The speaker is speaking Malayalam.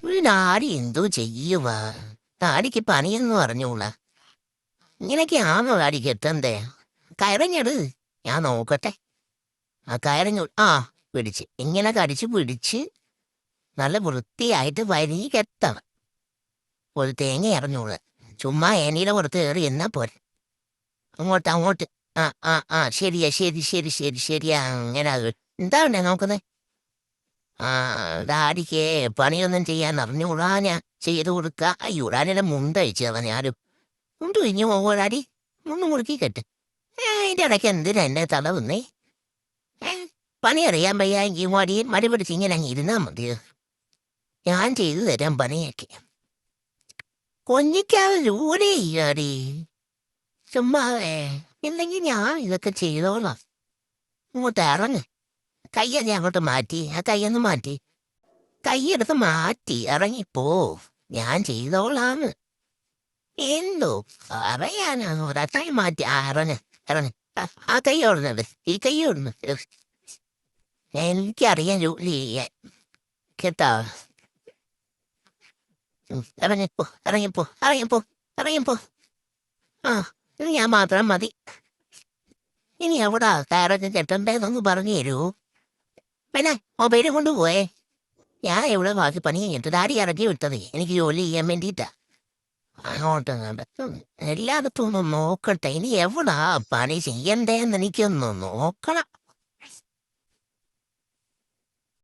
ഒരു ഡാഡി എന്തോ ചെയ്യുവാ? ഡാഡിക്ക് പണിയെന്ന് പറഞ്ഞൂടാ. ഇങ്ങനെയൊക്കെയാണോ ഡാഡിക്ക് എത്തണ്ടേ? കയറഞ്ഞെട്, ഞാൻ നോക്കട്ടെ. ആ കയറഞ്ഞു. ആ, പിടിച്ച് ഇങ്ങനെ കടിച്ച് പിടിച്ച് നല്ല വൃത്തിയായിട്ട് വരികെത്തണം. ഒരു തേങ്ങ ഇറഞ്ഞൂടാ. ചുമ്മാ ഏനീടെ പുറത്ത് കയറി എന്നാ പോരെ. അങ്ങോട്ട് അങ്ങോട്ട്. ആ ആ ആ, ശരിയാ, ശരി ശരി ശരി ശരിയാ, അങ്ങനെ അത്. എന്താ ഉണ്ടേ നോക്കുന്നത്? ആ, ഡാഡിക്ക് പണിയൊന്നും ചെയ്യാൻ അറിഞ്ഞൂടാ. ഞാൻ ചെയ്ത് കൊടുക്ക. അയ്യോ, ഡാഡിയുടെ മുണ്ടഴിച്ചവൻ ആരും. മുണ്ട് കഴിഞ്ഞു പോകോ ഡാഡി? മുണ്ട് മുറുക്കി കെട്ട്. അതിൻ്റെ ഇടയ്ക്ക് എന്തിനാ എന്നെ തടവുന്നേ? പണി അറിയാൻ വയ്യായെങ്കിൽ മടി പിടിച്ച് ഇങ്ങനെ അങ്ങ് ഇരുന്നാ മതിയോ? ഞാൻ ചെയ്തു തരാം പണിയൊക്കെ. കൊഞ്ഞിക്കാതെ ജോലി ചെയ്യാടി. ചുമ്മാതെ. ഇല്ലെങ്കിൽ ഞാൻ ഇതൊക്കെ ചെയ്തോളാം. ഇങ്ങോട്ട് ഇറങ്ങ്. കയ്യൊക്കെ അങ്ങോട്ട് മാറ്റി. ആ കയ്യൊന്ന് മാറ്റി. കൈയെടുത്ത് മാറ്റി ഇറങ്ങിപ്പോ. ഞാൻ ചെയ്തോളാന്ന്. എന്തോ പറയാനാണ്? ഒരട്ടായി മാറ്റി. ആ, ഇറങ്ങ് ഇറങ്ങ്. ആ കൈ ഓടുന്നത്, ഈ കൈ ഓടുന്നു. എനിക്കറിയാം ജോലി ചെയ്യാൻ കേട്ടാ. ഇറങ്ങിപ്പോ ഇറങ്ങിപ്പോ ഇറങ്ങിപ്പോ ഇറങ്ങിപ്പോ. ആ, ഇത് ഞാൻ മാത്രം മതി. ഇനി എവിടാ കയറൊക്കെ കെട്ടണ്ടേന്നൊന്ന് പറഞ്ഞു തരൂ. പിന്നെ മൊബൈല് കൊണ്ടുപോയേ. ഞാൻ എവിടെ ബാക്കി പണി കഴിഞ്ഞിട്ട് ഡാഡി ഇറക്കി വിട്ടതേ എനിക്ക് ജോലി ചെയ്യാൻ വേണ്ടിയിട്ടാ. അങ്ങോട്ട് എല്ലായിടത്തും ഒന്ന് നോക്കട്ടെ. ഇനി എവിടാ പണി ചെയ്യണ്ടേന്ന് എനിക്കൊന്ന് നോക്കണം.